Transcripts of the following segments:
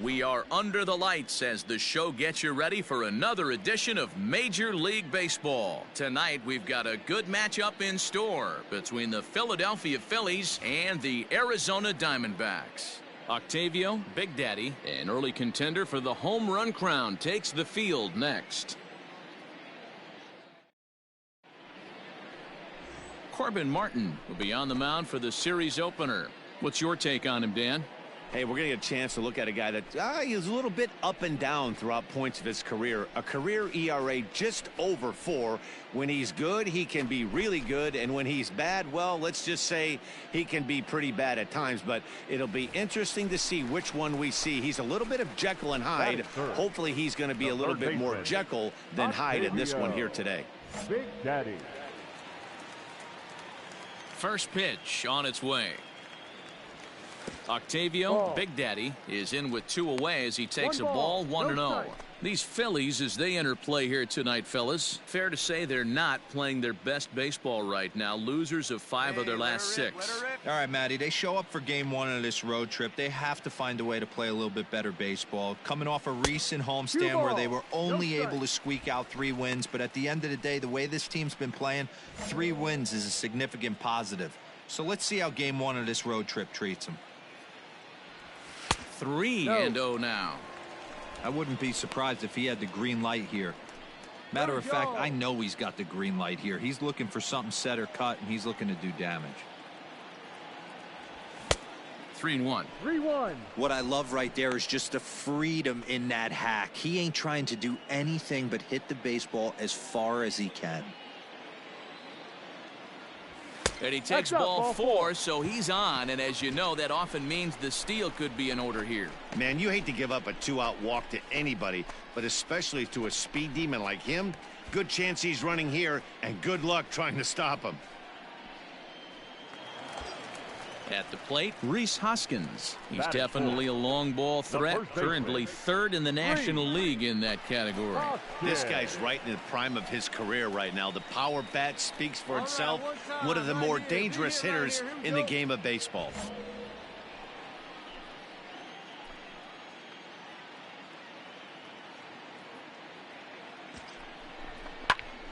We are under the lights as the show gets you ready for another edition of Major League Baseball. Tonight, we've got a good matchup in store between the Philadelphia Phillies and the Arizona Diamondbacks. Octavio, Big Daddy, an early contender for the home run crown, takes the field next. Corbin Martin will be on the mound for the series opener. What's your take on him, Dan? Hey, we're going to get a chance to look at a guy that is a little bit up and down throughout points of his career. A career ERA just over 4. When he's good, he can be really good. And when he's bad, well, let's just say he can be pretty bad at times. But it'll be interesting to see which one we see. He's a little bit of Jekyll and Hyde. Hopefully he's going to be a little bit more Jekyll than Hyde in this one here today. Big Daddy. First pitch on its way. Octavio, Big Daddy, is in with 2 away as he takes a ball, 1-0. These Phillies, as they enter play here tonight, fellas, fair to say they're not playing their best baseball right now. Losers of 5 of their last 6. All right, Matty, they show up for game 1 of this road trip. They have to find a way to play a little bit better baseball. Coming off a recent homestand where they were only able to squeak out 3 wins, but at the end of the day, the way this team's been playing, 3 wins is a significant positive. So let's see how game 1 of this road trip treats them. 3-0 now. I wouldn't be surprised if he had the green light here. Matter of fact, I know he's got the green light here. He's looking for something set or cut, and he's looking to do damage. 3-1. 3-1. What I love right there is just the freedom in that hack. He ain't trying to do anything but hit the baseball as far as he can. And he takes ball 4, so he's on. And as you know, that often means the steal could be in order here. Man, you hate to give up a 2-out walk to anybody, but especially to a speed demon like him. Good chance he's running here, and good luck trying to stop him. At the plate, Rhys Hoskins. He's definitely a long ball threat, currently 3rd in the National League in that category. This guy's right in the prime of his career right now. The power bat speaks for itself. One of the more dangerous hitters in the game of baseball.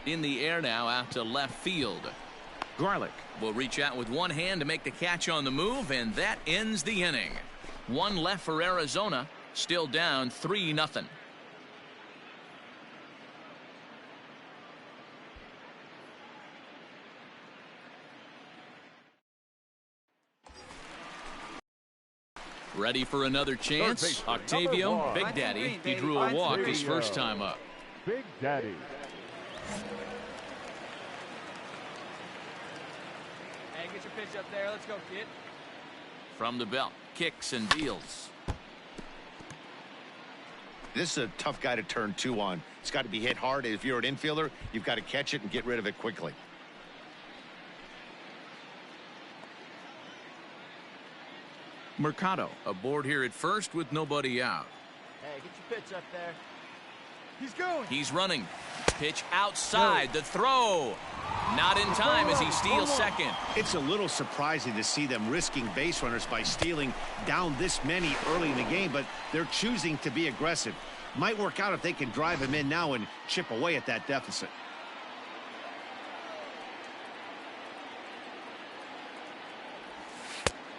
In the air now out to left field. Garlick will reach out with one hand to make the catch on the move, and that ends the inning. 1 left for Arizona, still down 3-0. Ready for another chance? Octavio, Big Daddy. He drew a walk his first time up. Big Daddy. Get your pitch up there. Let's go, kid. From the belt, kicks and deals. This is a tough guy to turn 2 on. It's got to be hit hard. If you're an infielder, you've got to catch it and get rid of it quickly. Mercado aboard here at first with nobody out. Hey, get your pitch up there. He's going. He's running. Pitch outside. The throw. Not in time as he steals second. It's a little surprising to see them risking base runners by stealing down this many early in the game, but they're choosing to be aggressive. Might work out if they can drive him in now and chip away at that deficit.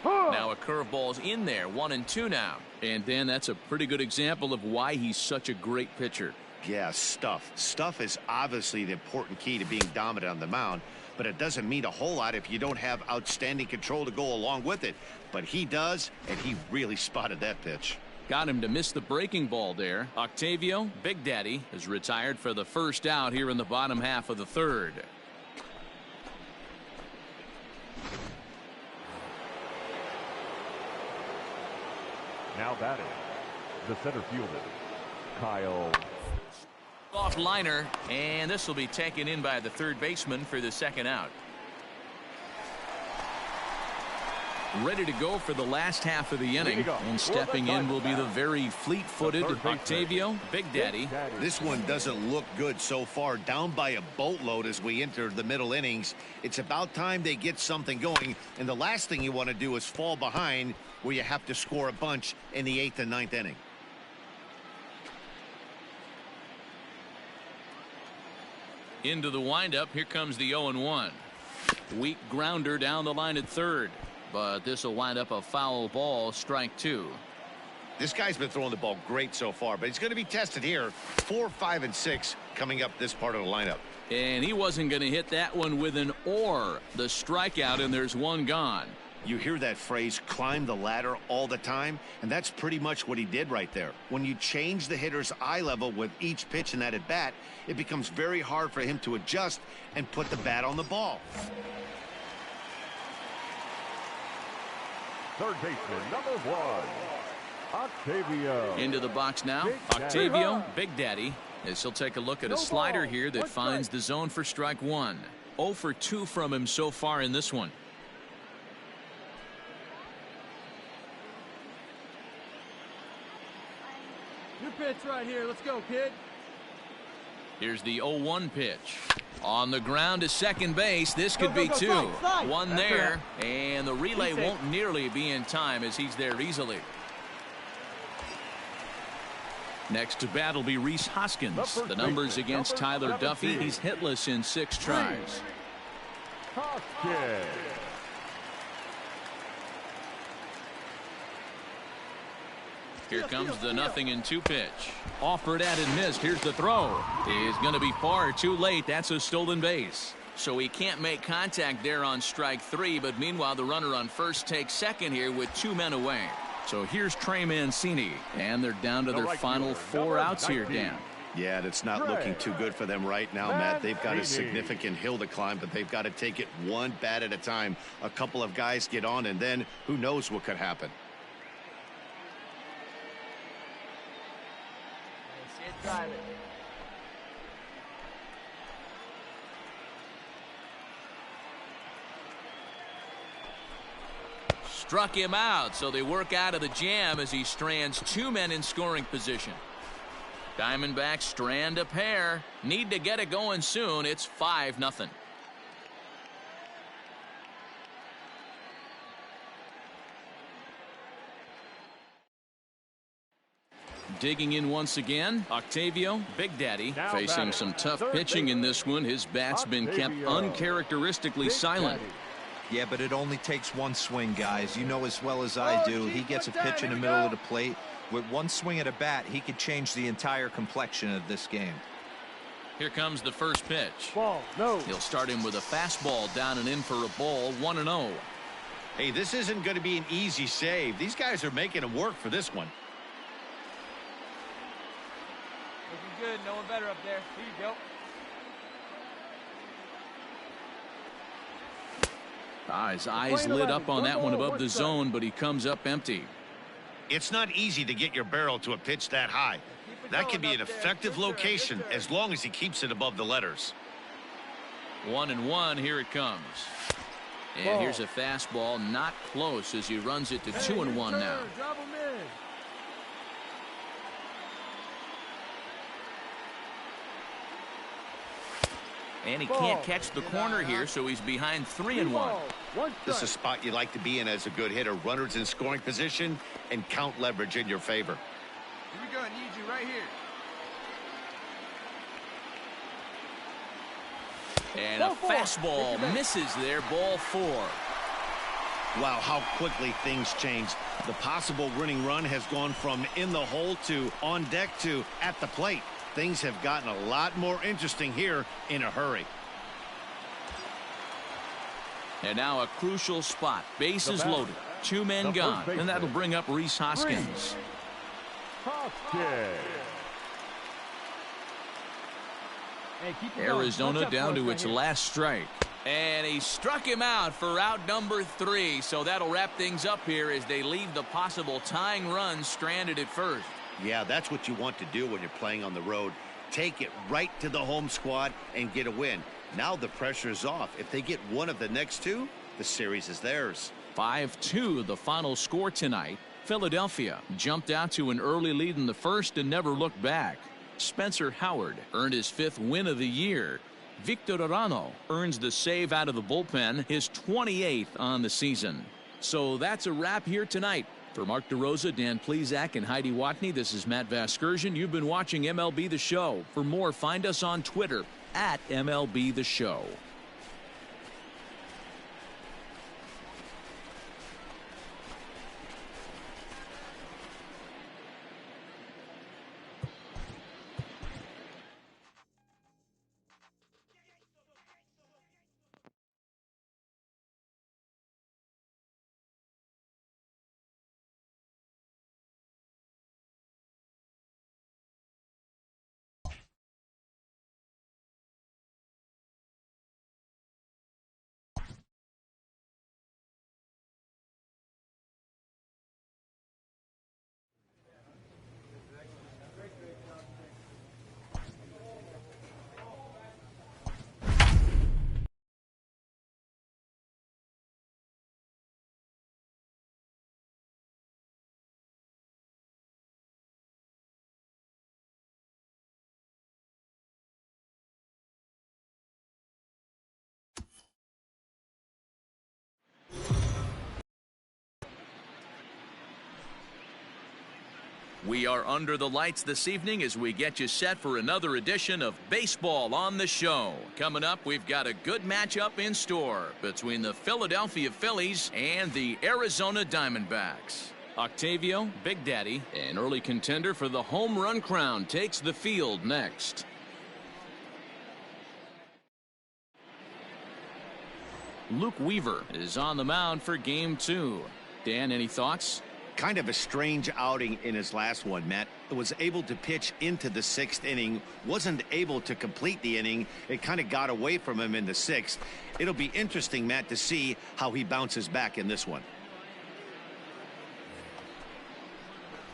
Now a curveball's in there, 1-2 now. And Dan, that's a pretty good example of why he's such a great pitcher. Yeah, stuff. Stuff is obviously the important key to being dominant on the mound, but it doesn't mean a whole lot if you don't have outstanding control to go along with it. But he does, and he really spotted that pitch. Got him to miss the breaking ball there. Octavio, Big Daddy, is retired for the first out here in the bottom half of the 3rd. Now batting, the center fielder, Kyle. Off liner, and this will be taken in by the 3rd baseman for the 2nd out. Ready to go for the last half of the inning, and stepping in will be the very fleet-footed Octavio, Big Daddy. This one doesn't look good so far, down by a boatload as we enter the middle innings. It's about time they get something going, and the last thing you want to do is fall behind where you have to score a bunch in the 8th and 9th inning. Into the windup. Here comes the 0-1. Weak grounder down the line at third. But this will wind up a foul ball, strike 2. This guy's been throwing the ball great so far, but he's going to be tested here. 4, 5, and 6 coming up this part of the lineup. And he wasn't going to hit that one with an or. The strikeout, and there's one gone. You hear that phrase, climb the ladder, all the time, and that's pretty much what he did right there. When you change the hitter's eye level with each pitch in that at bat, it becomes very hard for him to adjust and put the bat on the ball. Third baseman, number 1, Octavio. Into the box now. Big Octavio, Daddy. Big Daddy, as he'll take a look at No a slider ball. here that One finds strike. the zone for strike 1. 0 for 2 from him so far in this one. Your pitch right here. Let's go, kid. Here's the 0-1 pitch. On the ground to second base. This could Go, be go, 2. slide, slide. One That's there, and the relay He's safe. won't nearly be in time as he's there easily. Next to bat will be Rhys Hoskins. Number The numbers three, against number Tyler Duffy. 17. He's hitless in 6 tries. Hoskins. Here comes the 0-2 pitch. Offered at and missed. Here's the throw. Is going to be far too late. That's a stolen base. So he can't make contact there on strike 3. But meanwhile, the runner on first takes second here with 2 men away. So here's Trey Mancini. And they're down to The their right final fielder, 4 number outs here, 19. Dan. Yeah, that's not Trey looking too good for them right now, Matt. They've got a Mancini. significant hill to climb, but they've got to take it one bat at a time. A couple of guys get on, and then who knows what could happen. See it drive it. Struck him out, so they work out of the jam as he strands 2 men in scoring position. Diamondbacks strand a pair. Need to get it going soon. It's 5-0. Digging in once again, Octavio, Big Daddy, Now facing batting, some tough third pitching in baseman, this one. His bat's been kept Octavio. uncharacteristically Big silent. Daddy. Yeah, but it only takes one swing, guys. You know as well as I do, he gets a pitch in the middle of the plate. With one swing at a bat, he could change the entire complexion of this game. Here comes the first pitch. Ball, no. He'll start him with a fastball down and in for a ball, 1-0. Hey, this isn't going to be an easy save. These guys are making him work for this one. Looking good. No one better up there. Here you go. His eyes lit up on that one above the zone, but he comes up empty. It's not easy to get your barrel to a pitch that high. That can be an effective location as long as he keeps it above the letters. 1-1. Here it comes. And here's a fastball, not close, as he runs it to 2-1 now. Drop him in. And he can't catch the corner here, so he's behind 3-1. This is a spot you like to be in as a good hitter. Runners in scoring position and count leverage in your favor. Here we go. I need you right here. And a fastball misses there, ball 4. Wow, how quickly things change. The possible winning run has gone from in the hole to on deck to at the plate. Things have gotten a lot more interesting here in a hurry. And now a crucial spot. Bases The batter, loaded. 2 men the gone. first baseman, And that'll bring up Rhys Hoskins. Hoskins. Hey, keep it going. Arizona Watch out down for us to right its here. last strike. And he struck him out for out number 3. So that'll wrap things up here as they leave the possible tying run stranded at first. Yeah, that's what you want to do when you're playing on the road. Take it right to the home squad and get a win. Now the pressure is off. If they get one of the next 2, the series is theirs. 5-2 the final score tonight. Philadelphia jumped out to an early lead in the first and never looked back. Spencer Howard earned his 5th win of the year. Victor Arano earns the save out of the bullpen, his 28th on the season. So that's a wrap here tonight. For Mark DeRosa, Dan Plesac, and Heidi Watney, this is Matt Vasgersian. You've been watching MLB The Show. For more, find us on Twitter at MLB The Show. We are under the lights this evening as we get you set for another edition of Baseball on the Show. Coming up, we've got a good matchup in store between the Philadelphia Phillies and the Arizona Diamondbacks. Octavio, Big Daddy, an early contender for the home run crown, takes the field next. Luke Weaver is on the mound for Game 2. Dan, any thoughts? Kind of a strange outing in his last one, Matt. Was able to pitch into the 6th inning, wasn't able to complete the inning. It kind of got away from him in the 6th. It'll be interesting, Matt, to see how he bounces back in this one.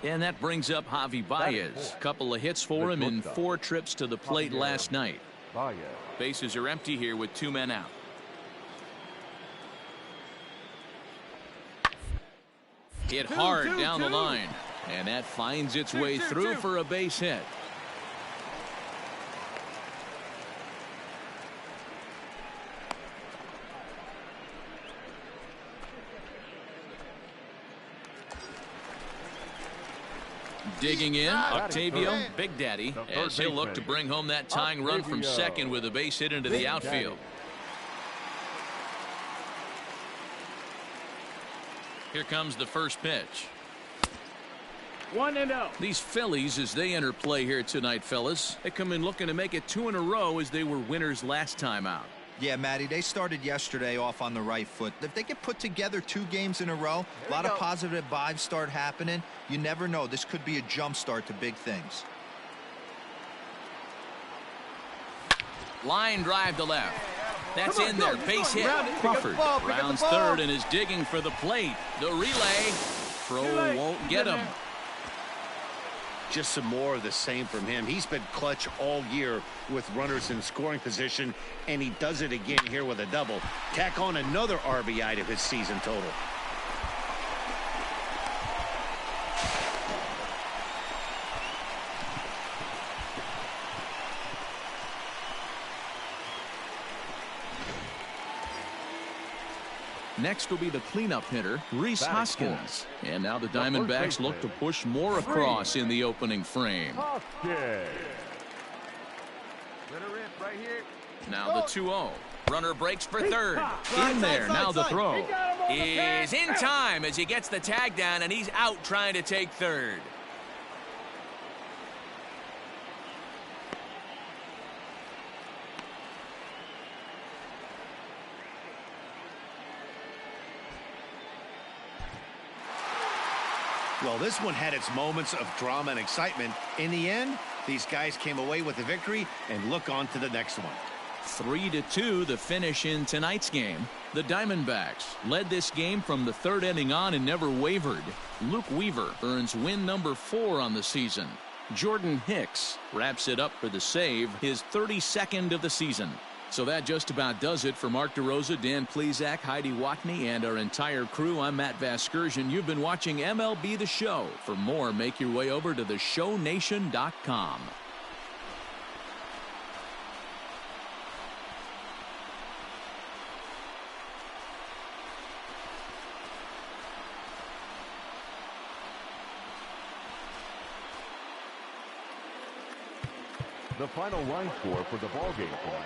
And that brings up Javi Baez. A couple of hits for him in 4 trips to the plate last night. Bases are empty here with 2 men out. Hit hard down the line, and that finds its way through for a base hit. Digging in, Octavio, Big Daddy, as he'll look to bring home that tying run from second with a base hit into the outfield. Here comes the first pitch. 1-0. These Phillies, as they enter play here tonight, fellas, they come in looking to make it 2 in a row as they were winners last time out. Yeah, Matty, they started yesterday off on the right foot. If they get put together 2 games in a row, a lot of positive vibes start happening. You never know. This could be a jump start to big things. Line drive to left. That's in there. Base hit. Crawford rounds third and is digging for the plate. The relay. Throw won't get him. Just some more of the same from him. He's been clutch all year with runners in scoring position, and he does it again here with a double. Tack on another RBI to his season total. Next will be the cleanup hitter, Rhys Hoskins. And now the Diamondbacks look to push more across in the opening frame. Now the 2-0. Runner breaks for third. In there. Now the throw is in time as he gets the tag down, and he's out trying to take third. Well, this one had its moments of drama and excitement. In the end, these guys came away with the victory and look on to the next one. 3-2 the finish in tonight's game. The Diamondbacks led this game from the 3rd inning on and never wavered. Luke Weaver earns win number 4 on the season. Jordan Hicks wraps it up for the save, his 32nd of the season. So that just about does it for Mark DeRosa, Dan Plesac, Heidi Watney, and our entire crew. I'm Matt Vasgersian. You've been watching MLB The Show. For more, make your way over to theshownation.com. The final line score for the ball game tonight.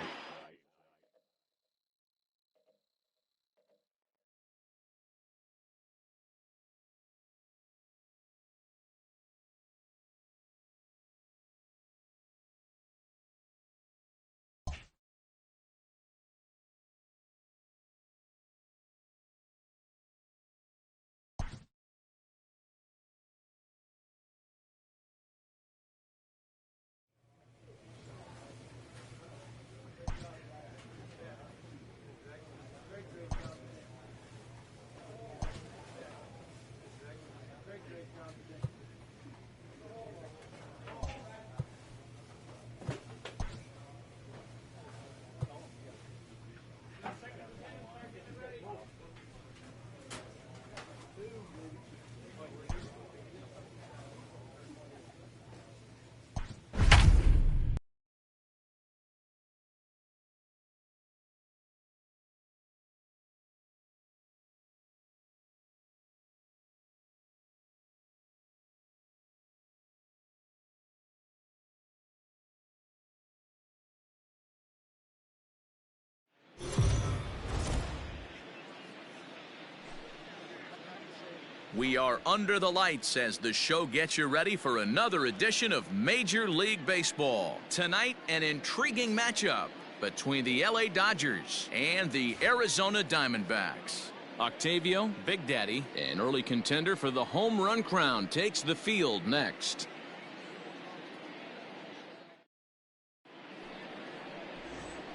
We are under the lights as the show gets you ready for another edition of Major League Baseball. Tonight, an intriguing matchup between the LA Dodgers and the Arizona Diamondbacks. Octavio, Big Daddy, an early contender for the home run crown, takes the field next.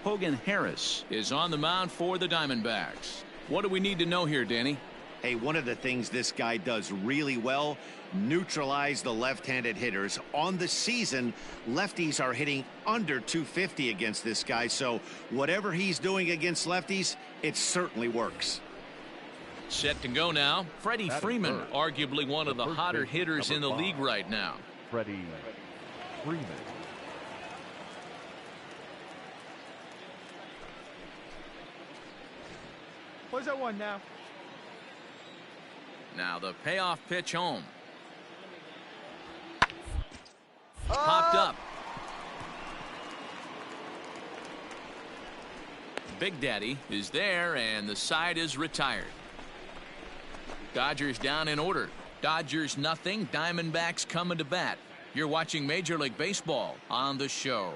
Hogan Harris is on the mound for the Diamondbacks. What do we need to know here, Danny? Hey, one of the things this guy does really well, neutralize the left-handed hitters. On the season, lefties are hitting under 250 against this guy, so whatever he's doing against lefties, it certainly works. Set to go now. Freddie Freeman, arguably one of the hotter hitters in the league right now. Freddie Freeman. Where's that one now? Now the payoff pitch home. Popped up. Big Daddy is there, and the side is retired. Dodgers down in order. Dodgers nothing. Diamondbacks coming to bat. You're watching Major League Baseball on the show.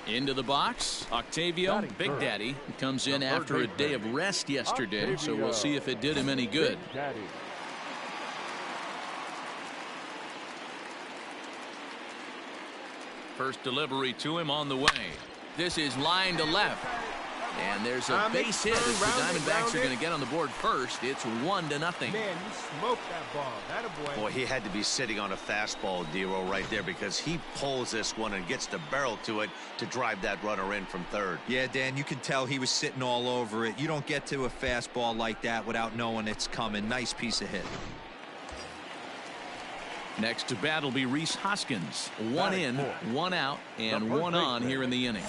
Into the box, Octavio, Big Daddy, comes in after a day of rest yesterday, so we'll see if it did him any good. First delivery to him on the way. This is line to left. And there's a base hit as the Diamondbacks are going to get on the board first. It's 1-0. Man, you smoked that ball. Attaboy. Boy, he had to be sitting on a fastball, D-Roll, right there, because he pulls this one and gets the barrel to it to drive that runner in from third. Yeah, Dan, you can tell he was sitting all over it. You don't get to a fastball like that without knowing it's coming. Nice piece of hit. Next to bat will be Rhys Hoskins. One in, one out, and one on here in the inning.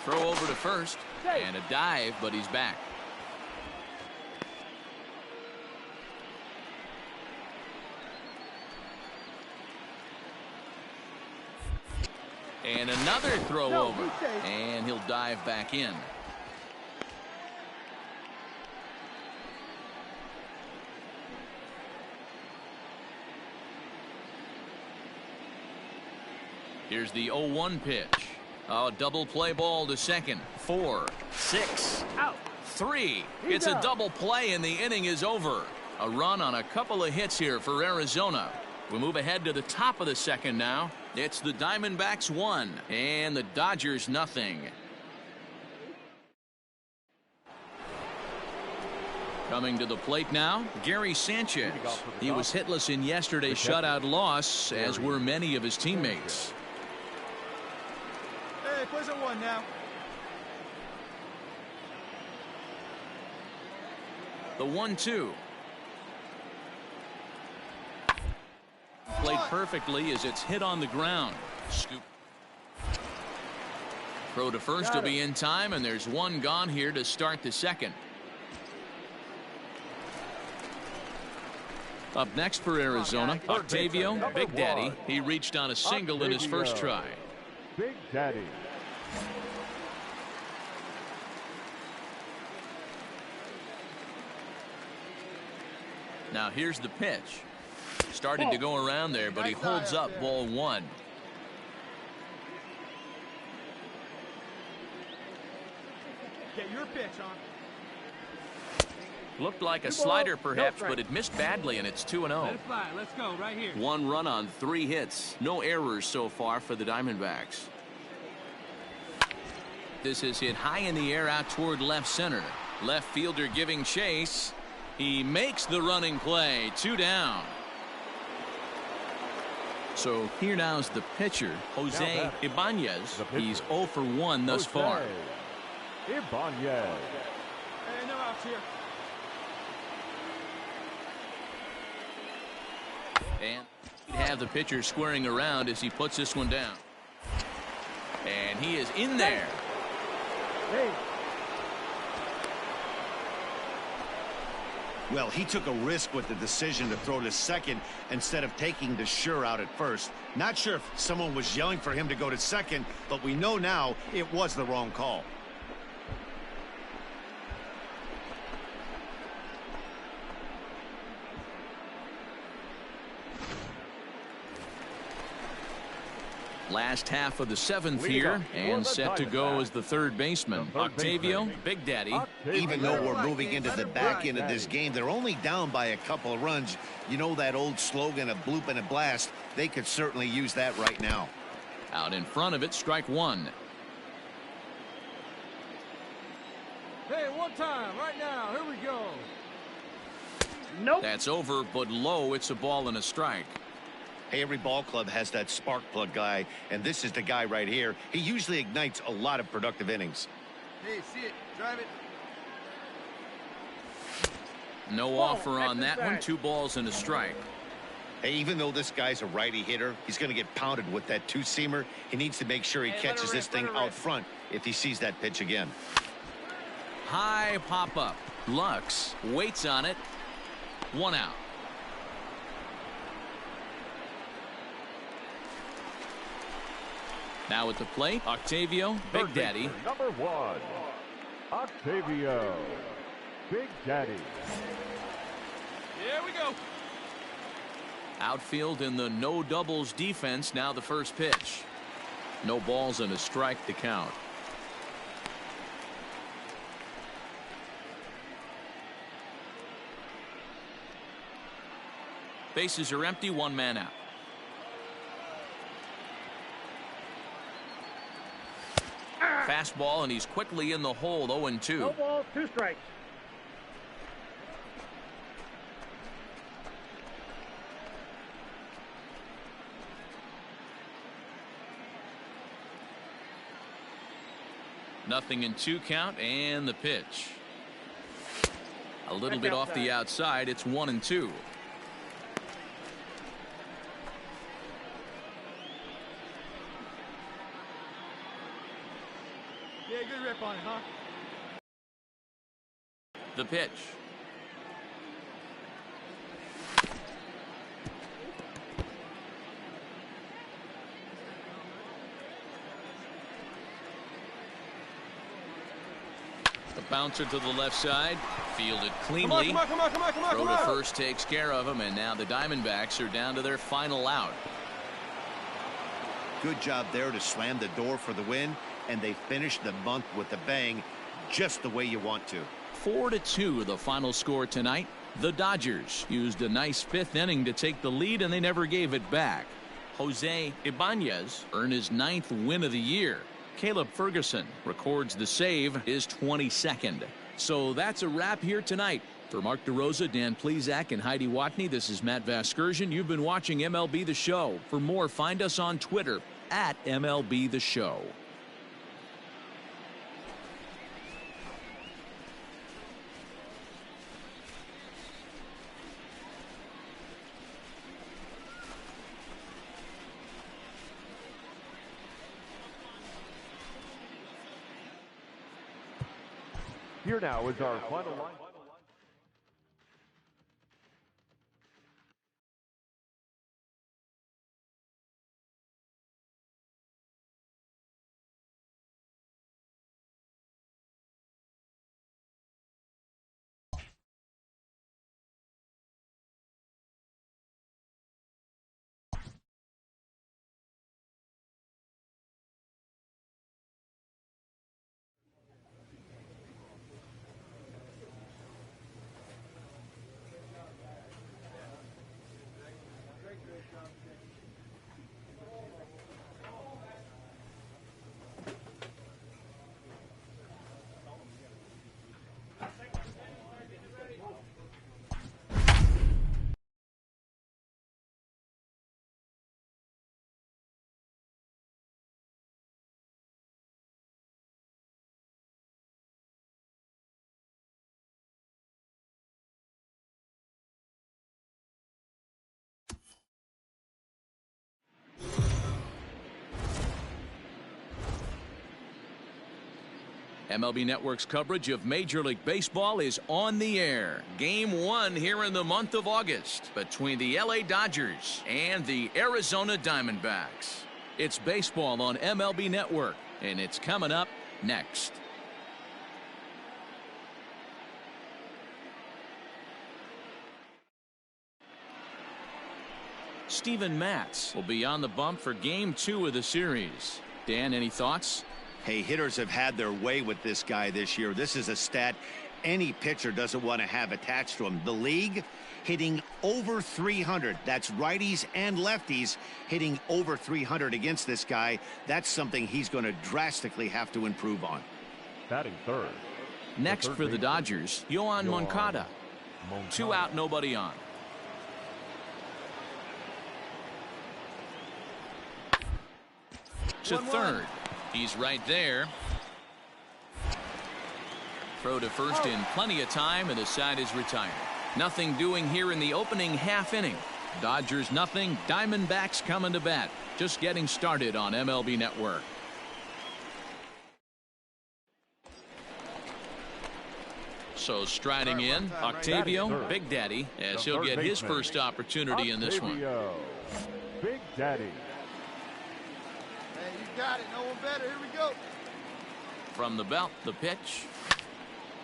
Throw over to first, and a dive, but he's back. And another throw over, and he'll dive back in. Here's the 0-1 pitch. Oh, double play ball to second. 4, 6, out, 3. It's a double play and the inning is over. A run on a couple of hits here for Arizona. We move ahead to the top of the second now. It's the Diamondbacks 1 and the Dodgers nothing. Coming to the plate now, Gary Sanchez. He was hitless in yesterday's shutout loss, as were many of his teammates. Hey, where's that one now? The 1-2. Played perfectly as it's hit on the ground. Scoop. Throw to first will be in time, and there's one gone here to start the second. Up next for Arizona, Octavio, Big Daddy. He reached on a single in his first try. Big Daddy. Now here's the pitch. Started to go around there, but he holds up ball one. Get your pitch on. Looked like a slider perhaps, but it missed badly, and it's 2-0. Let it fly. Let's go right here. 1 run on 3 hits. No errors so far for the Diamondbacks. This is hit high in the air out toward left center. Left fielder giving chase. He makes the running play. 2 down. So here now's the pitcher, Jose Ibanez. He's 0 for 1 thus far. Ibanez. Hey, no outs here. And he'd have the pitcher squaring around as he puts this one down. And he is in there. Hey. Well, he took a risk with the decision to throw to second instead of taking the sure out at first. Not sure if someone was yelling for him to go to second, but we know now it was the wrong call. Last half of the 7th here, and set to go as the third baseman, Octavio, Big Daddy. Even though we're moving into the back end of this game, they're only down by a couple of runs. You know that old slogan, a bloop and a blast? They could certainly use that right now. Out in front of it, strike one. Hey, one time, right now. Here we go. Nope. That's over, but low. It's a ball and a strike. Hey, every ball club has that spark plug guy, and this is the guy right here. He usually ignites a lot of productive innings. Hey, see it. Drive it. No offer on that one. 2 balls and a strike. Hey, even though this guy's a righty hitter, he's going to get pounded with that 2-seamer. He needs to make sure he catches this thing out front if he sees that pitch again. High pop up. Lux waits on it. 1 out. Now at the plate, Octavio, Big Daddy. Number 1, Octavio, Big Daddy. Here we go. Outfield in the no doubles defense. Now the first pitch. No balls and a strike to count. Bases are empty. 1 man out. Fastball, and he's quickly in the hole. 0-2. No balls, 2 strikes. Nothing in 2 count, and the pitch. A little bit off the outside. It's 1-2. Yeah, good rip on it, huh? The pitch. The bouncer to the left side. Fielded cleanly. Come on. Throw to first takes care of him, and now the Diamondbacks are down to their final out. Good job there to slam the door for the win, and they finished the month with a bang, just the way you want to. 4-2 the final score tonight. The Dodgers used a nice 5th inning to take the lead, and they never gave it back. Jose Ibanez earned his 9th win of the year. Caleb Ferguson records the save, his 22nd. So that's a wrap here tonight. For Mark DeRosa, Dan Plesac, and Heidi Watney, this is Matt Vasgersian. You've been watching MLB The Show. For more, find us on Twitter at MLB The Show. Here now is our final line. MLB Network's coverage of Major League Baseball is on the air. Game 1 here in the month of August between the LA Dodgers and the Arizona Diamondbacks. It's baseball on MLB Network, and it's coming up next. Steven Matz will be on the bump for Game 2 of the series. Dan, any thoughts? Hey, hitters have had their way with this guy this year. This is a stat any pitcher doesn't want to have attached to him. The league hitting over 300. That's righties and lefties hitting over 300 against this guy. That's something he's going to drastically have to improve on. Batting third. Next for the Dodgers, Yohan Moncada. 2 out, nobody on. To third. He's right there. Throw to first in plenty of time, and the side is retired. Nothing doing here in the opening half inning. Dodgers nothing, Diamondbacks coming to bat. Just getting started on MLB Network. So striding in, Octavio Big Daddy, as he'll get his first opportunity in this one. Big Daddy. Got it. No one better. Here we go. From the belt, the pitch.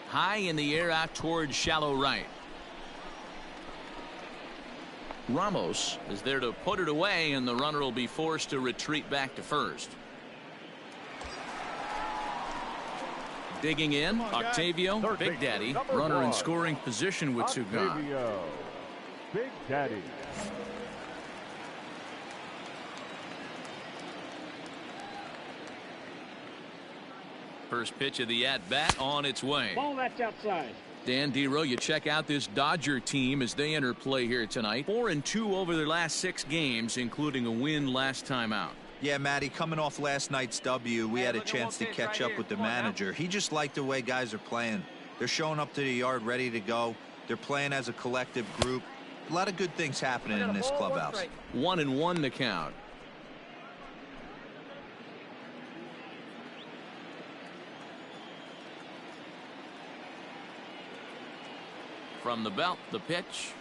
High in the air out towards shallow right. Ramos is there to put it away, and the runner will be forced to retreat back to first. Digging in, Octavio Big Daddy, runner in scoring position with two gone. Big Daddy. First pitch of the at-bat on its way. Ball that's outside. Dan Dero, you check out this Dodger team as they enter play here tonight. 4-2 over their last 6 games, including a win last time out. Yeah, Matty, coming off last night's W, we had a chance to catch up with the manager. He just liked the way guys are playing. They're showing up to the yard ready to go. They're playing as a collective group. A lot of good things happening in this clubhouse. 1-1 the count. From the belt, the pitch.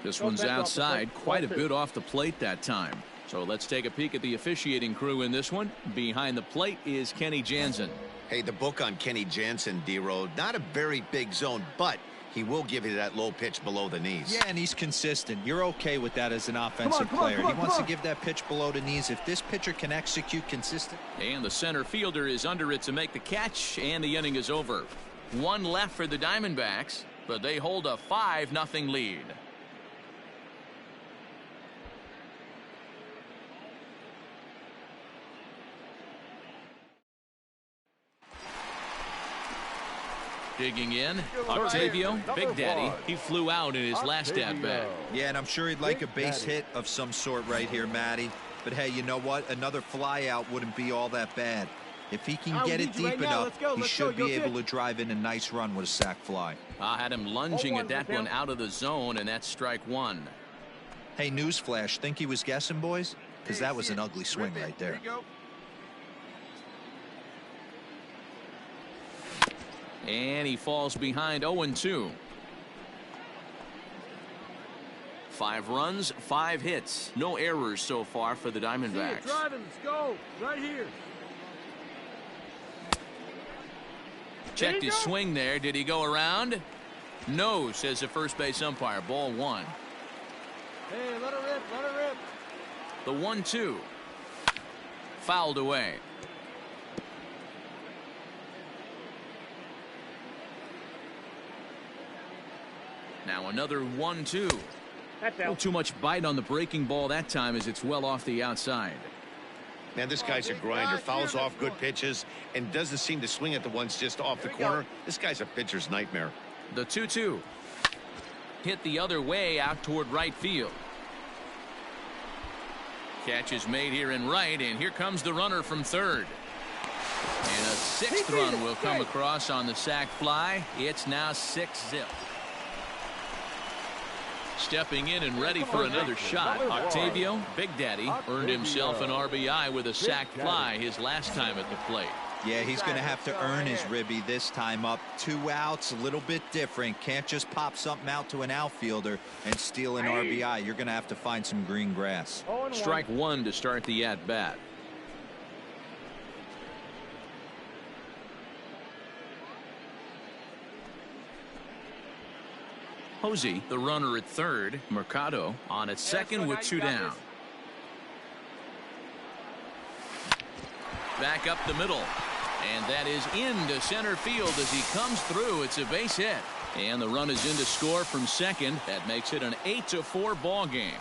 This one's outside, quite a bit off the plate that time. So let's take a peek at the officiating crew in this one. Behind the plate is Kenny Jansen. Hey, the book on Kenny Jansen, D-Road, not a very big zone, but he will give you that low pitch below the knees. Yeah, and he's consistent. You're okay with that as an offensive player. He wants to give that pitch below the knees. If this pitcher can execute consistent. And the center fielder is under it to make the catch, and the inning is over. 1 left for the Diamondbacks, but they hold a 5-0 lead. Digging in, Octavio Big Daddy. He flew out in his last at-bat. Yeah, and I'm sure he'd like a base hit of some sort right here, Matty. But hey, you know what? Another fly out wouldn't be all that bad. If he can get it deep enough, he should be able to drive in a nice run with a sac fly. I had him lunging at that one out of the zone, and that's strike 1. Hey, newsflash, think he was guessing, boys? Because that was an ugly swing right there. And he falls behind 0-2. 5 runs, 5 hits. No errors so far for the Diamondbacks. Driving, let's go. Right here. Checked his swing there. Did he go around? No, says the first base umpire. Ball 1. Hey, let her rip, let her rip. The 1-2. Fouled away. Now another 1-2. That's Not out. too much bite on the breaking ball that time as it's well off the outside. Man, this guy's a grinder. Fouls off good pitches and doesn't seem to swing at the ones just off the corner. This guy's a pitcher's nightmare. The 2-2. Hit the other way out toward right field. Catch is made here in right, and here comes the runner from third. And a 6th run will come across on the sac fly. It's now 6-0. Stepping in and ready for another shot, Octavio Big Daddy earned himself an RBI with a sac fly his last time at the plate. Yeah, he's going to have to earn his ribby this time up. 2 outs, a little bit different. Can't just pop something out to an outfielder and steal an RBI. You're going to have to find some green grass. Strike 1 to start the at-bat. Hosey, the runner at third. Mercado on at second with 2 down. Back up the middle. And that is into center field as he comes through. It's a base hit. And the run is in to score from second. That makes it an 8-4 ball game.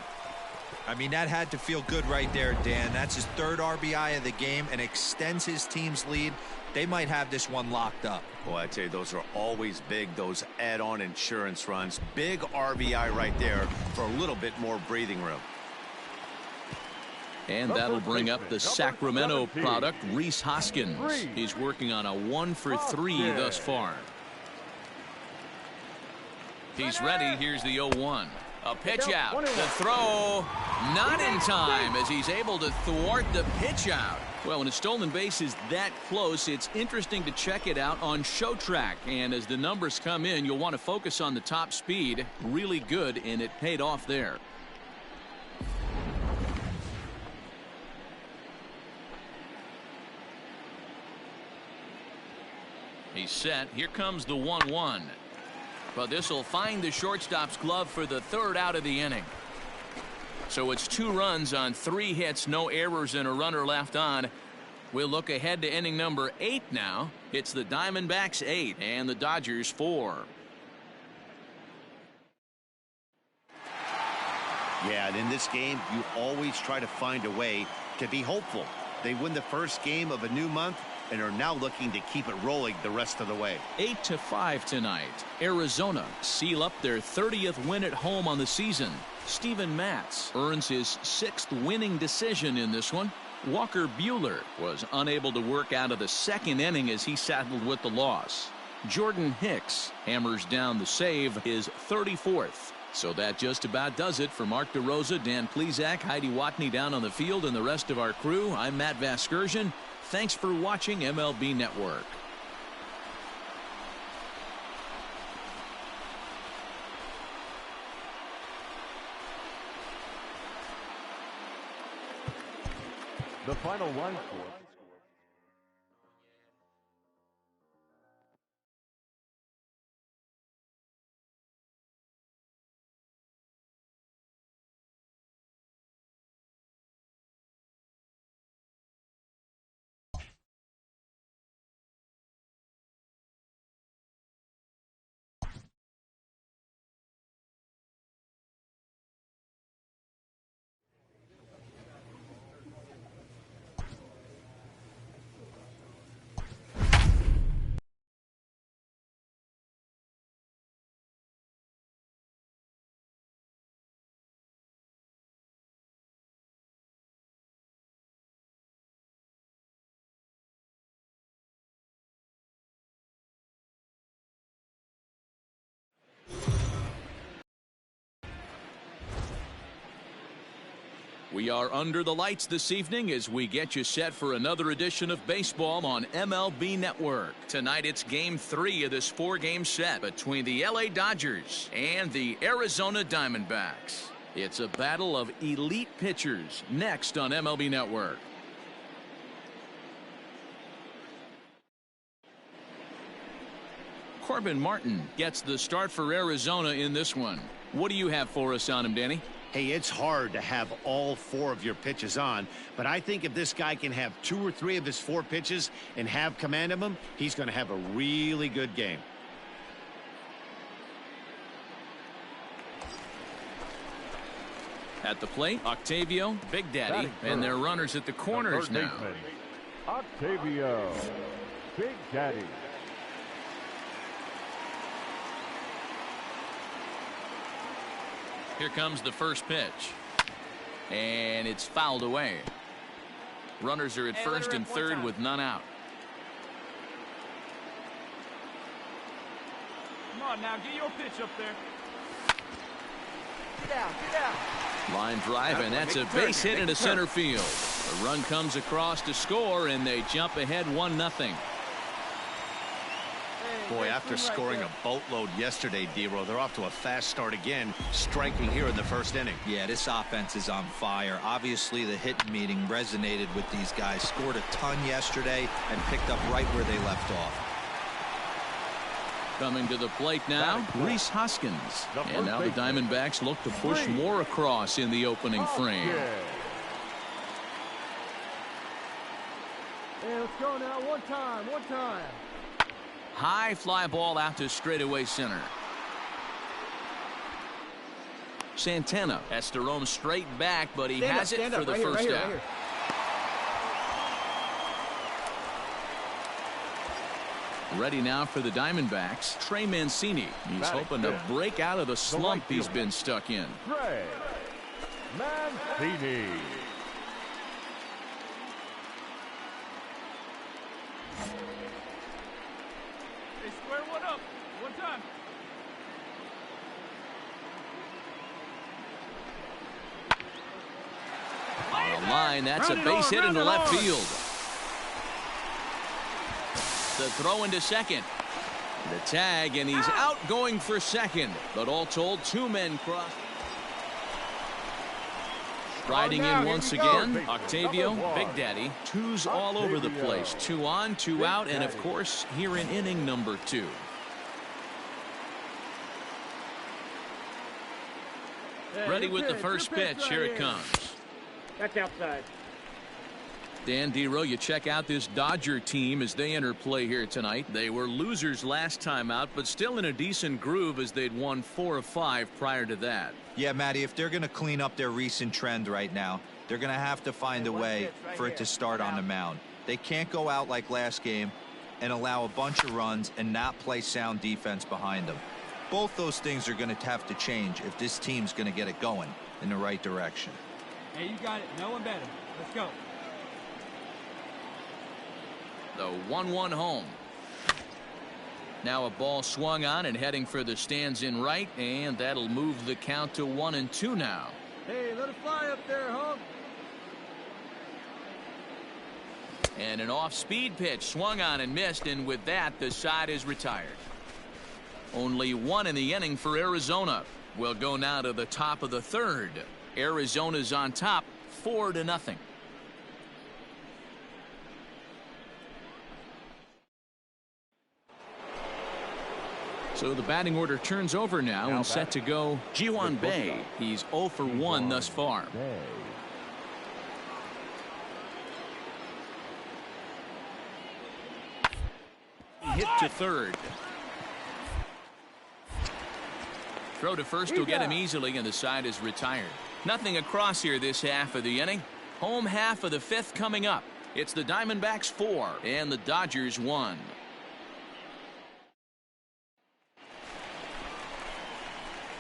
I mean, that had to feel good right there, Dan. That's his 3rd RBI of the game and extends his team's lead. They might have this one locked up. Boy, I tell you, those are always big, those add-on insurance runs. Big RBI right there for a little bit more breathing room. And that'll bring up the Sacramento product, Rhys Hoskins. He's working on a 1-for-3 thus far. He's ready. Here's the 0-1. A pitch out. The throw not in time as he's able to thwart the pitch out. Well, when a stolen base is that close, it's interesting to check it out on Show Track. And as the numbers come in, you'll want to focus on the top speed. Really good, and it paid off there. He's set. Here comes the 1-1. But this will find the shortstop's glove for the 3rd out of the inning. So it's 2 runs on 3 hits, no errors, and a runner left on. We'll look ahead to inning number 8 now. It's the Diamondbacks 8 and the Dodgers 4. Yeah, and in this game, you always try to find a way to be hopeful. They win the first game of a new month and are now looking to keep it rolling the rest of the way. 8-5 tonight. Arizona seal up their 30th win at home on the season. Steven Matz earns his 6th winning decision in this one. Walker Buehler was unable to work out of the 2nd inning as he saddled with the loss. Jordan Hicks hammers down the save, his 34th. So that just about does it for Mark DeRosa, Dan Plesac, Heidi Watney down on the field, and the rest of our crew. I'm Matt Vasgersian. Thanks for watching MLB Network. The final line score. We are under the lights this evening as we get you set for another edition of baseball on MLB Network. Tonight it's Game 3 of this 4-game set between the LA Dodgers and the Arizona Diamondbacks. It's a battle of elite pitchers next on MLB Network. Corbin Martin gets the start for Arizona in this one. What do you have for us on him, Danny? Hey, it's hard to have all 4 of your pitches on, but I think if this guy can have 2 or 3 of his 4 pitches and have command of them, he's going to have a really good game. At the plate, Octavio, Big Daddy, and their runners at the corners now. Octavio, Big Daddy. Here comes the first pitch. And it's fouled away. Runners are at first and third with none out. Come on now, get your pitch up there. Get down, get down. Line drive, and that's a base hit into center field. A run comes across to score, and they jump ahead 1-0. Boy, after scoring a boatload yesterday, D-Row, they're off to a fast start again, striking here in the first inning. Yeah, this offense is on fire. Obviously, the hitting meeting resonated with these guys. Scored a ton yesterday and picked up right where they left off. Coming to the plate now, Rhys Hoskins. And now the Diamondbacks look to push more across in the opening frame. Hey, let's go now. One time, one time. High fly ball out to straightaway center. Santana has to roam straight back, but he has it for the first out. Ready now for the Diamondbacks, Trey Mancini. He's hoping to break out of the slump he's been stuck in. Trey Mancini. Square one up. One time. On the line, that's a base hit into left field. The throw into second. The tag, and he's out going for second. But all told, 2 men cross. Striding in once again, Octavio, Big Daddy. 2s all over the place. 2 on, 2 out, and of course, here in inning number 2. Ready with the first pitch. Here it comes. That's outside. Dan D-Row, you check out this Dodger team as they enter play here tonight. They were losers last time out, but still in a decent groove as they'd won 4 of 5 prior to that. Yeah, Matty, if they're going to clean up their recent trend right now, they're going to have to find a way for it to start on the mound. They can't go out like last game and allow a bunch of runs and not play sound defense behind them. Both those things are going to have to change if this team's going to get it going in the right direction. Hey, you got it. No one better. Let's go. The 1-1 home. Now a ball swung on and heading for the stands in right, and that'll move the count to 1-2 now. Hey, let it fly up there, Hog. And an off-speed pitch swung on and missed, and with that, the side is retired. Only 1 in the inning for Arizona. We'll go now to the top of the 3rd. Arizona's on top, 4-0. So the batting order turns over now and set to go Ji-hwan Bae. He's 0 for 1 thus far. Hit to third. Throw to first will get him easily, and the side is retired. Nothing across here this half of the inning. Home half of the 5th coming up. It's the Diamondbacks 4 and the Dodgers 1.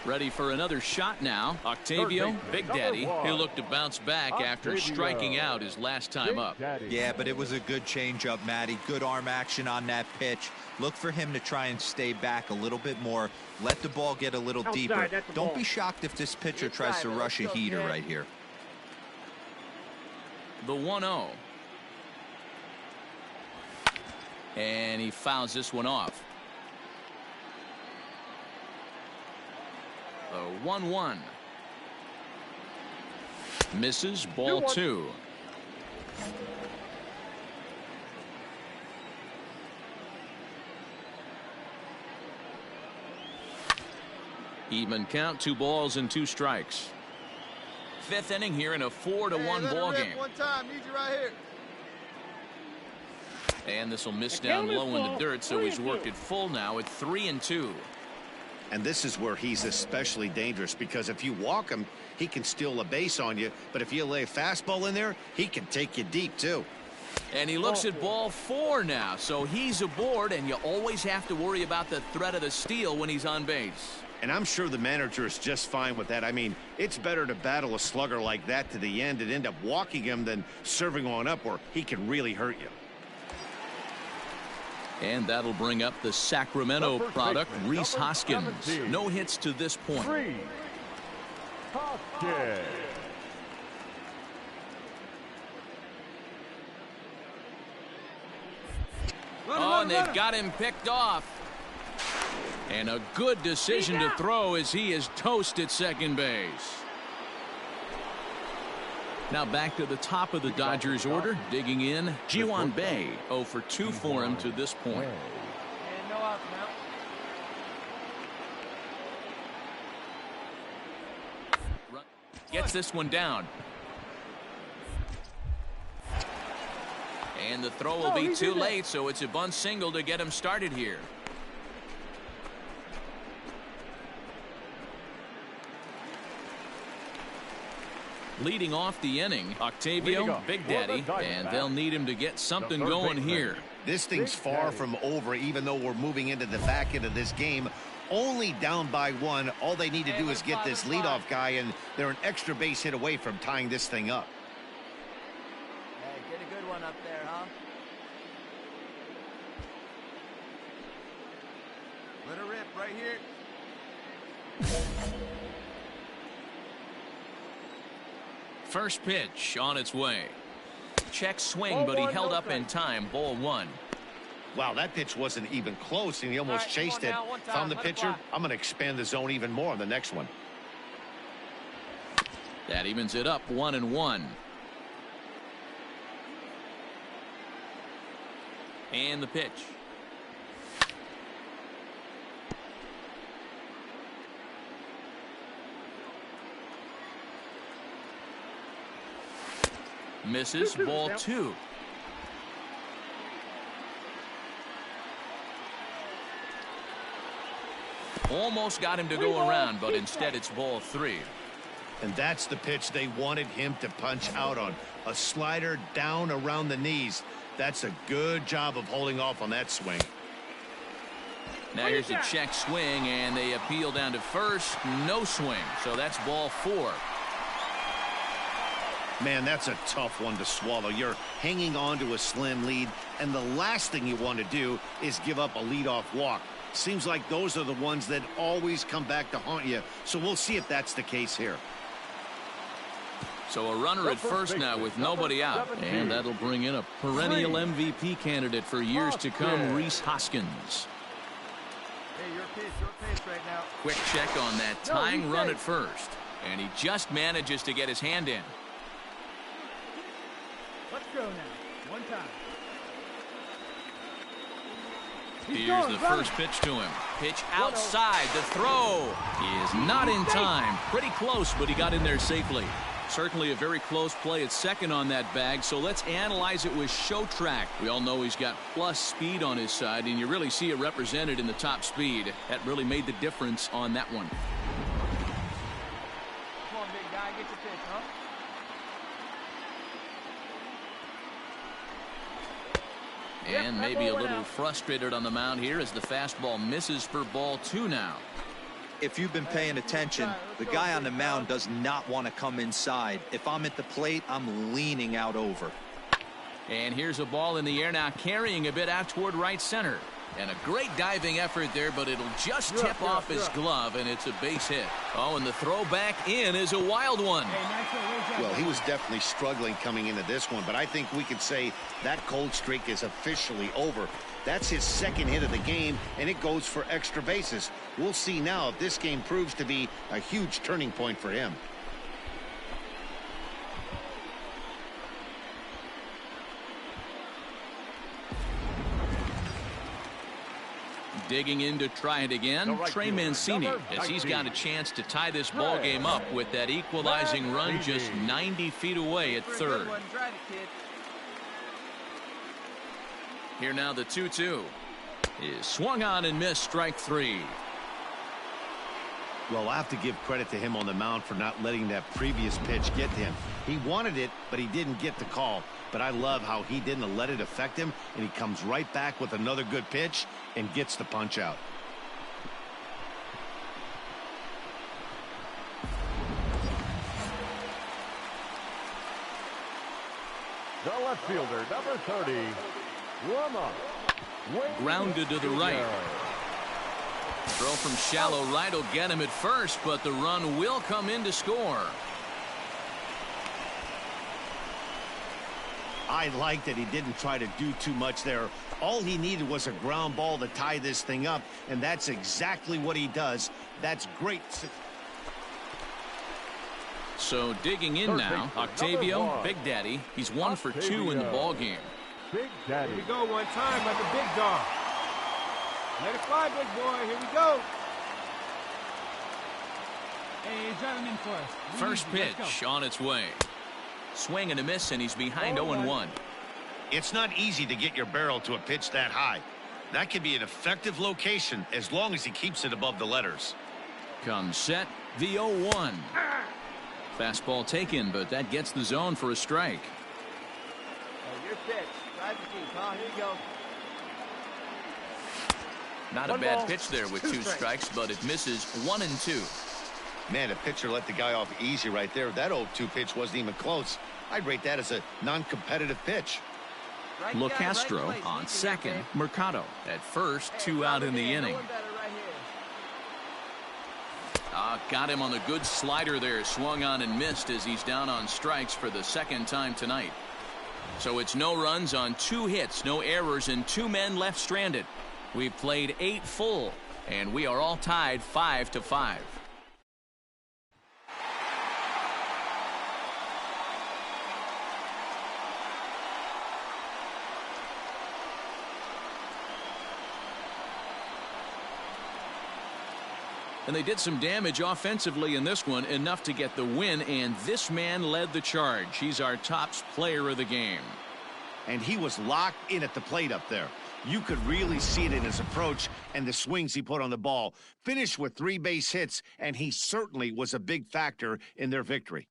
Ready for another shot now. Octavio, Big Daddy, he'll look to bounce back after striking out his last time up. Yeah, but it was a good changeup, Matty. Good arm action on that pitch. Look for him to try and stay back a little bit more. Let the ball get a little deeper. Don't be shocked if this pitcher tries to rush a heater right here. The 1-0. And he fouls this one off. The 1-1. Misses, ball 2. Even count, 2 balls and 2 strikes. 5th inning here in a 4-1 ball game. One time, need you right here. And this will miss down low in the dirt, so he's worked it full now at 3-2. And this is where he's especially dangerous, because if you walk him, he can steal a base on you. But if you lay a fastball in there, he can take you deep too. And he looks at ball 4 now, so he's aboard, and you always have to worry about the threat of the steal when he's on base. And I'm sure the manager is just fine with that. I mean, it's better to battle a slugger like that to the end and end up walking him than serving on up where he can really hurt you. And that'll bring up the Sacramento product, Rhys Hoskins. No hits to this point. Hoskins. Oh, and they've got him picked off. And a good decision to throw as he is toast at second base. Now back to the top of the Dodgers order. Digging in, Ji-hwan Bae. 0 for 2 for him to this point. And no outs now. Gets this one down. And the throw will be too late, so it's a bunt single to get him started here. Leading off the inning, Octavio, Big Daddy, and they'll need him to get something going here. This thing's far from over, even though we're moving into the back end of this game. Only down by 1. All they need to do is get this leadoff guy, and they're an extra base hit away from tying this thing up. Hey, get a good one up there, huh? Let her rip right here. First pitch on its way. Check swing, but he held up in time. Ball 1. Wow, that pitch wasn't even close, and he almost chased it. Found the pitcher. I'm going to expand the zone even more on the next one. That evens it up 1-1. And the pitch. Misses, ball 2. Almost got him to go around, but instead it's ball 3. And that's the pitch they wanted him to punch out on. A slider down around the knees. That's a good job of holding off on that swing. Now here's a check swing, and they appeal down to first. No swing, so that's ball 4. Man, that's a tough one to swallow. You're hanging on to a slim lead, and the last thing you want to do is give up a leadoff walk. Seems like those are the ones that always come back to haunt you, so we'll see if that's the case here. So a runner at first now with nobody out, and that'll bring in a perennial MVP candidate for years to come, Rhys Hoskins. Hey, your pitch right now. Quick check on that tying run at first, and he just manages to get his hand in. Let's go now. One time. Here's the first pitch to him. Pitch outside. The throw is not in time. Pretty close, but he got in there safely. Certainly a very close play at second on that bag, so let's analyze it with show track. We all know he's got plus speed on his side, and you really see it represented in the top speed. That really made the difference on that one. Come on, big guy, get your pitch, huh? And maybe a little frustrated on the mound here as the fastball misses for ball 2 now. If you've been paying attention, the guy on the mound does not want to come inside. If I'm at the plate, I'm leaning out over. And here's a ball in the air now, carrying a bit out toward right center. And a great diving effort there, but it'll just tip off his glove, and it's a base hit. Oh, and the throw back in is a wild one. Well, he was definitely struggling coming into this one, but I think we could say that cold streak is officially over. That's his second hit of the game, and it goes for extra bases. We'll see now if this game proves to be a huge turning point for him. Digging in to try it again, Trey Mancini, as he's got a chance to tie this ball game up with that equalizing run just 90 feet away at third. Here now the 2-2 is swung on and missed, strike three. Well, I have to give credit to him on the mound for not letting that previous pitch get to him. He wanted it, but he didn't get the call. But I love how he didn't let it affect him, and he comes right back with another good pitch and gets the punch out. The left fielder, number 30, Rama. Grounded to the right. Throw from shallow right will get him at first, but the run will come in to score. I like that he didn't try to do too much there. All he needed was a ground ball to tie this thing up, and that's exactly what he does. That's great. So digging in now, Octavio, Big Daddy. He's 1 for 2 in the ball game. Big Daddy. Here we go one time like a big dog. Let it fly, big boy. Here we go. Hey, drive him in for us. First pitch on its way. Swing and a miss, and he's behind 0-1. It's not easy to get your barrel to a pitch that high. That can be an effective location as long as he keeps it above the letters. Comes set, the 0-1. Fastball taken, but that gets the zone for a strike. Oh, your pitch. Drive the deep, huh? Here you go. Not a bad pitch there with 2 strikes, but it misses 1 and 2. Man, a pitcher let the guy off easy right there. That 0-2 pitch wasn't even close. I'd rate that as a non-competitive pitch. LeCastro on second, Mercado at first, 2 out in the inning. Got him on the good slider there, swung on and missed as he's down on strikes for the second time tonight. So it's no runs on 2 hits, no errors, and 2 men left stranded. We've played 8 full, and we are all tied 5-5. And they did some damage offensively in this one, enough to get the win, and this man led the charge. He's our top player of the game. And he was locked in at the plate up there. You could really see it in his approach and the swings he put on the ball. Finished with 3 base hits, and he certainly was a big factor in their victory.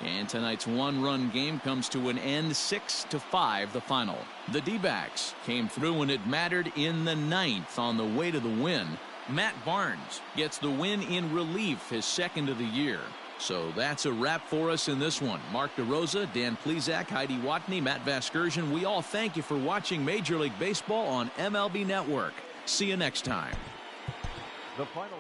And tonight's 1-run game comes to an end, 6-5 the final. The D-backs came through when it mattered in the 9th on the way to the win. Matt Barnes gets the win in relief, his 2nd of the year. So that's a wrap for us in this one. Mark DeRosa, Dan Plesac, Heidi Watney, Matt Vasgersian. We all thank you for watching Major League Baseball on MLB Network. See you next time. The final.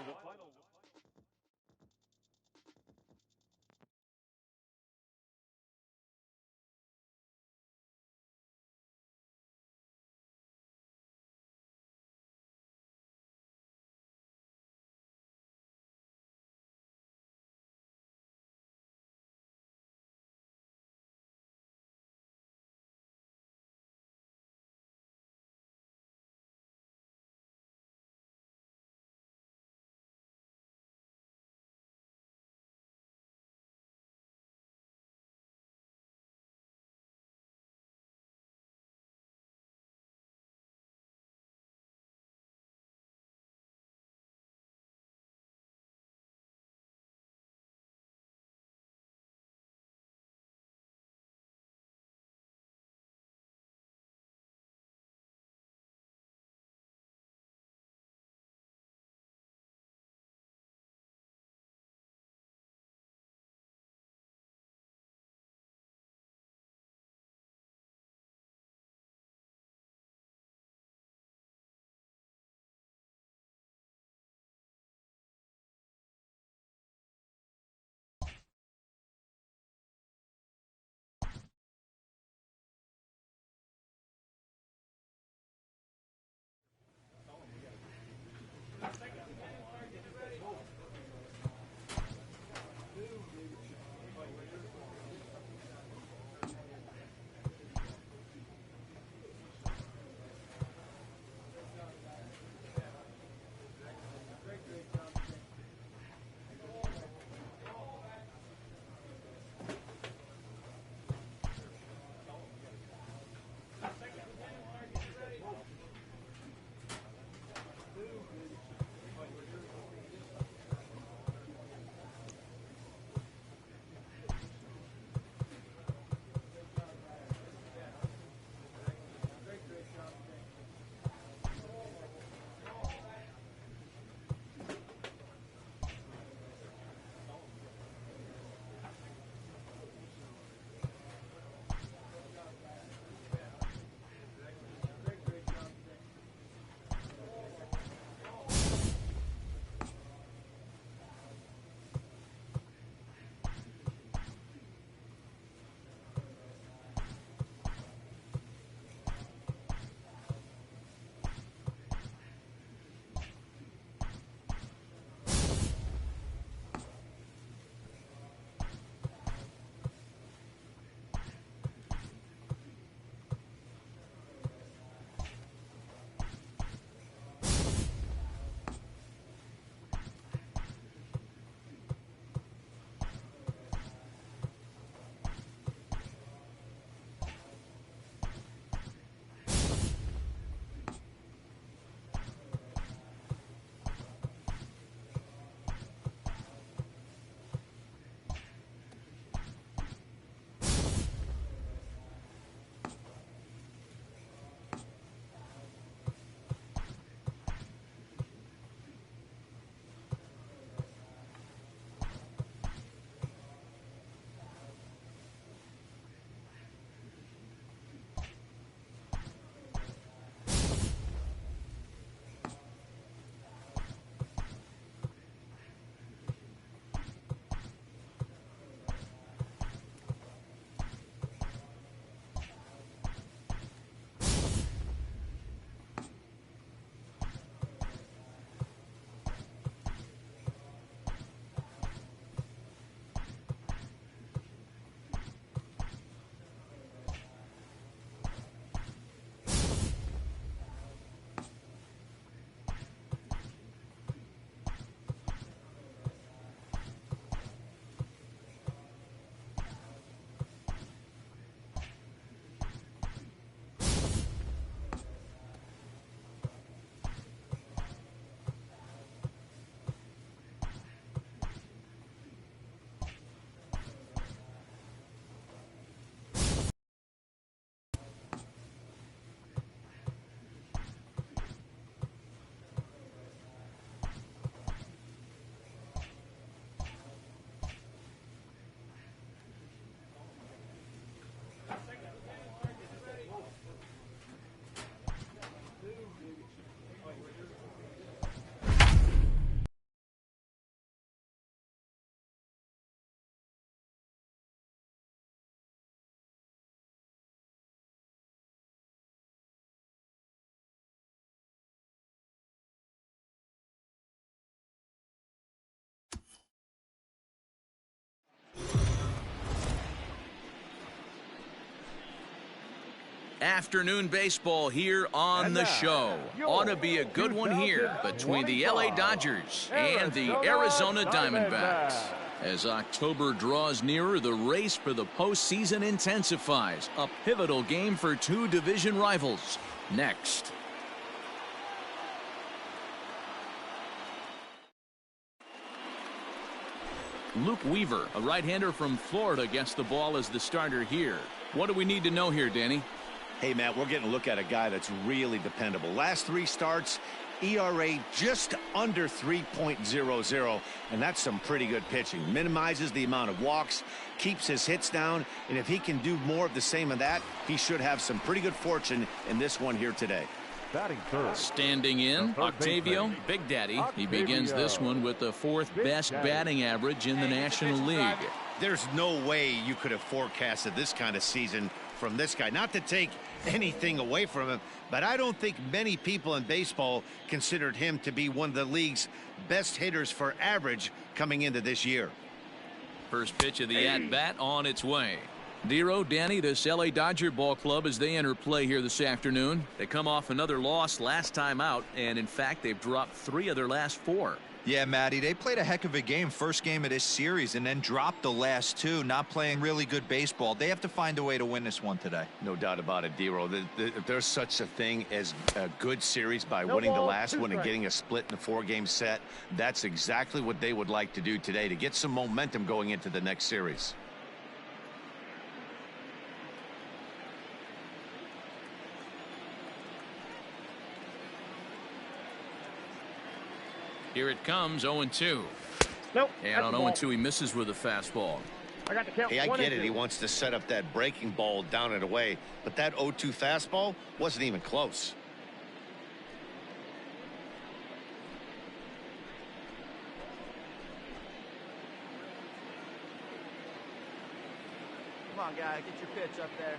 Afternoon baseball here on the show. Ought to be a good one here between the LA Dodgers and the Arizona Diamondbacks. As October draws nearer, the race for the postseason intensifies. A pivotal game for two division rivals. Next. Luke Weaver, a right-hander from Florida, gets the ball as the starter here. What do we need to know here, Danny? Hey, Matt, we're getting a look at a guy that's really dependable. Last 3 starts, ERA just under 3.00, and that's some pretty good pitching. Minimizes the amount of walks, keeps his hits down, and if he can do more of the same of that, he should have some pretty good fortune in this one here today. Batting third. Standing in, Octavio, Big Daddy. He begins this one with the 4th best batting average in the National League. There's no way you could have forecasted this kind of season from this guy. Not to take anything away from him, but I don't think many people in baseball considered him to be one of the league's best hitters for average coming into this year. First pitch of the at-bat on its way. Dero, Danny, this LA Dodger ball club as they enter play here this afternoon. They come off another loss last time out, and in fact they've dropped 3 of their last 4. Yeah, Matty, they played a heck of a game first game of this series and then dropped the last 2, not playing really good baseball. They have to find a way to win this one today. No doubt about it, Dero. If there's such a thing as a good series by winning the last one and getting a split in a 4-game set, that's exactly what they would like to do today to get some momentum going into the next series. Here it comes, 0-2. Nope. And on 0-2, he misses with a fastball. I got the count. Hey, I get it. He wants to set up that breaking ball down and away, but that 0-2 fastball wasn't even close. Come on, guy. Get your pitch up there.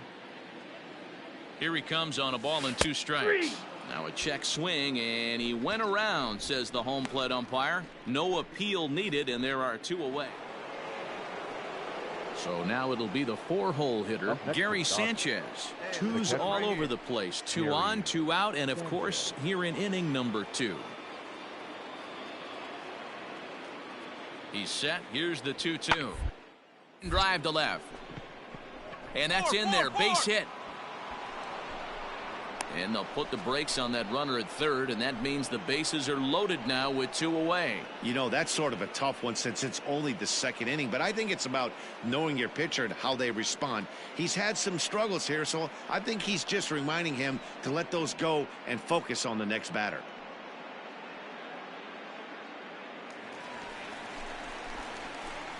Here he comes on a ball and 2 strikes. Now a check swing, and he went around, says the home plate umpire. No appeal needed, and there are 2 away. So now it'll be the 4-hole hitter, Gary Sanchez. 2s all over the place. 2 on, 2 out, and of course, here in inning number 2. He's set. Here's the 2-2. Drive to left. And that's in there. Base hit. And they'll put the brakes on that runner at third, and that means the bases are loaded now with 2 away. You know, that's sort of a tough one since it's only the 2nd inning, but I think it's about knowing your pitcher and how they respond. He's had some struggles here, so I think he's just reminding him to let those go and focus on the next batter.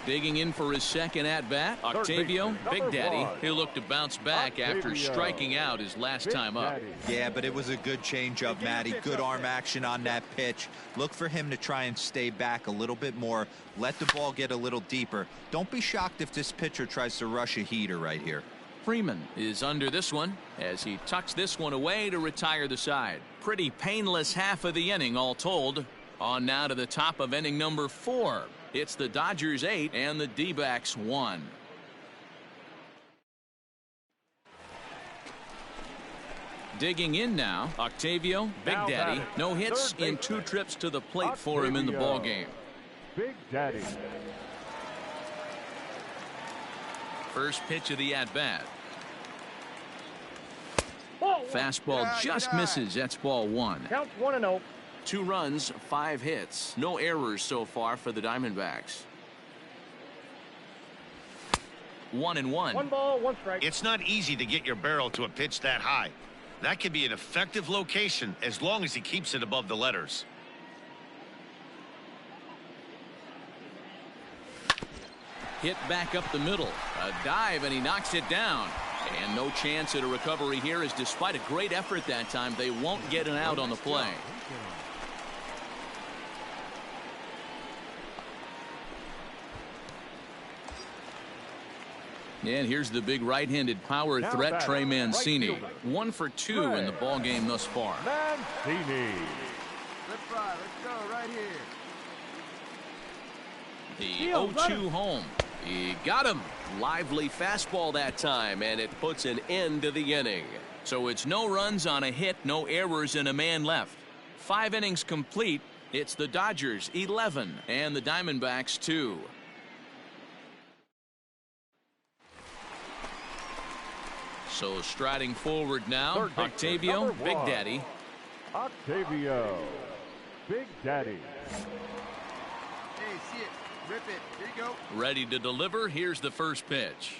Digging in for his 2nd at-bat, Octavio, Big Daddy. He'll look to bounce back after striking out his last time up. Yeah, but it was a good changeup, Matty. Good arm action on that pitch. Look for him to try and stay back a little bit more. Let the ball get a little deeper. Don't be shocked if this pitcher tries to rush a heater right here. Freeman is under this one as he tucks this one away to retire the side. Pretty painless half of the inning all told. On now to the top of inning number 4. It's the Dodgers 8 and the D-backs 1. Digging in now, Octavio, Big Daddy. No hits in 2 trips to the plate for him in the ballgame. Big Daddy. First pitch of the at-bat. Fastball just misses. That's ball 1. Count 1-0. 2 runs, 5 hits. No errors so far for the Diamondbacks. 1-1. 1 ball, 1 strike. It's not easy to get your barrel to a pitch that high. That can be an effective location as long as he keeps it above the letters. Hit back up the middle. A dive, and he knocks it down. And no chance at a recovery here, as despite a great effort that time, they won't get an out on the play. And here's the big right-handed power threat, Trey Mancini. 1 for 2 in the ballgame thus far. Mancini. Let's try. Let's go right here. The 0-2 home. He got him. Lively fastball that time, and it puts an end to the inning. So it's no runs on a hit, no errors, and a man left. 5 innings complete. It's the Dodgers 11 and the Diamondbacks 2. So striding forward now, Octavio, Big Daddy. Octavio, Big Daddy. Hey, see it. Rip it. Here you go. Ready to deliver. Here's the first pitch.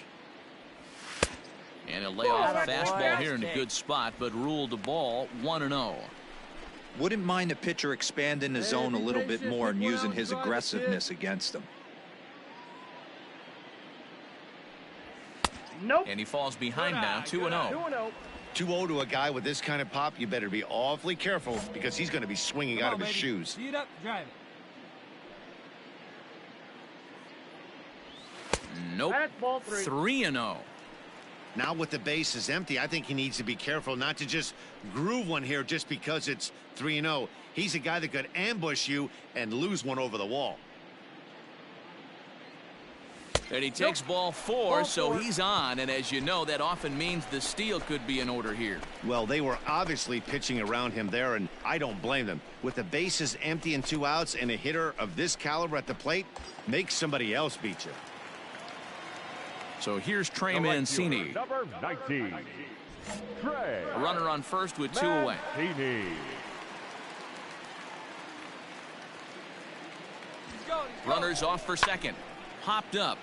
And a layoff fastball here in a good spot, but ruled the ball 1-0. Wouldn't mind a pitcher expanding the zone a little bit more and using his aggressiveness against them. Nope. And he falls behind now, 2-0. 2-0. 2-0 to a guy with this kind of pop, you better be awfully careful because he's going to be swinging out of his shoes. Speed up, drive it. Nope. That's ball 3. 3-0. Now with the bases empty, I think he needs to be careful not to just groove one here just because it's 3-0. He's a guy that could ambush you and lose one over the wall. And he takes ball 4, so he's on. And as you know, that often means the steal could be in order here. Well, they were obviously pitching around him there, and I don't blame them. With the bases empty and 2 outs and a hitter of this caliber at the plate, make somebody else beat you. So here's Trey Mancini. Number 19, Trey. A runner on first with 2 away. Mancini. Runners off for second. Hopped up.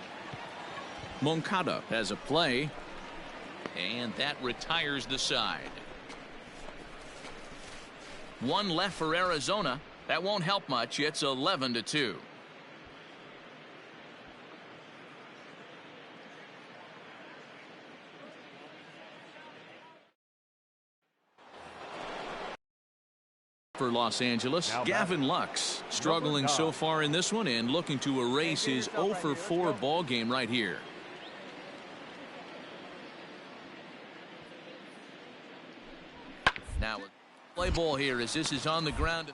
Moncada has a play. And that retires the side. 1 left for Arizona. That won't help much. It's 11-2. For Los Angeles, Gavin Lux struggling so far in this one and looking to erase his 0-for-4 ball game right here. Now play ball here as this is on the ground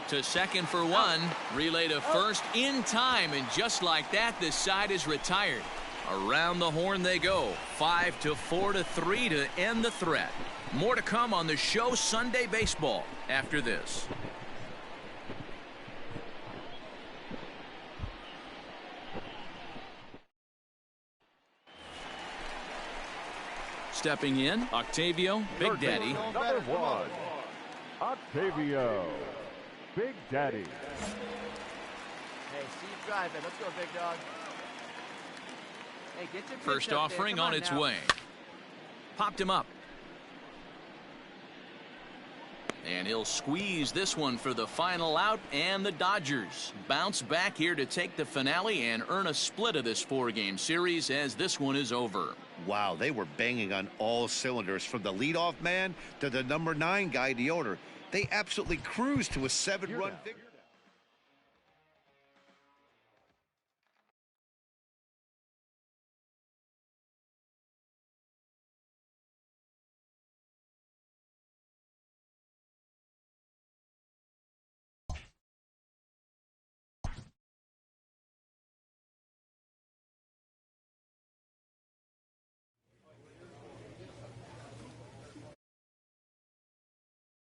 to second for 1. Relay to first in time, and just like that the side is retired. Around the horn they go. 5-4-3 to end the threat. More to come on the show Sunday Baseball after this. Stepping in, Octavio, Big Daddy. Number 1, Octavio, Big Daddy. Hey, see you drive it. Let's go, big dog. Hey, get your pitch First up there. offering Come on its now. way. Popped him up. And he'll squeeze this one for the final out, and the Dodgers bounce back here to take the finale and earn a split of this 4-game series as this one is over. Wow, they were banging on all cylinders from the leadoff man to the number 9 guy, the owner. They absolutely cruised to a 7-run victory.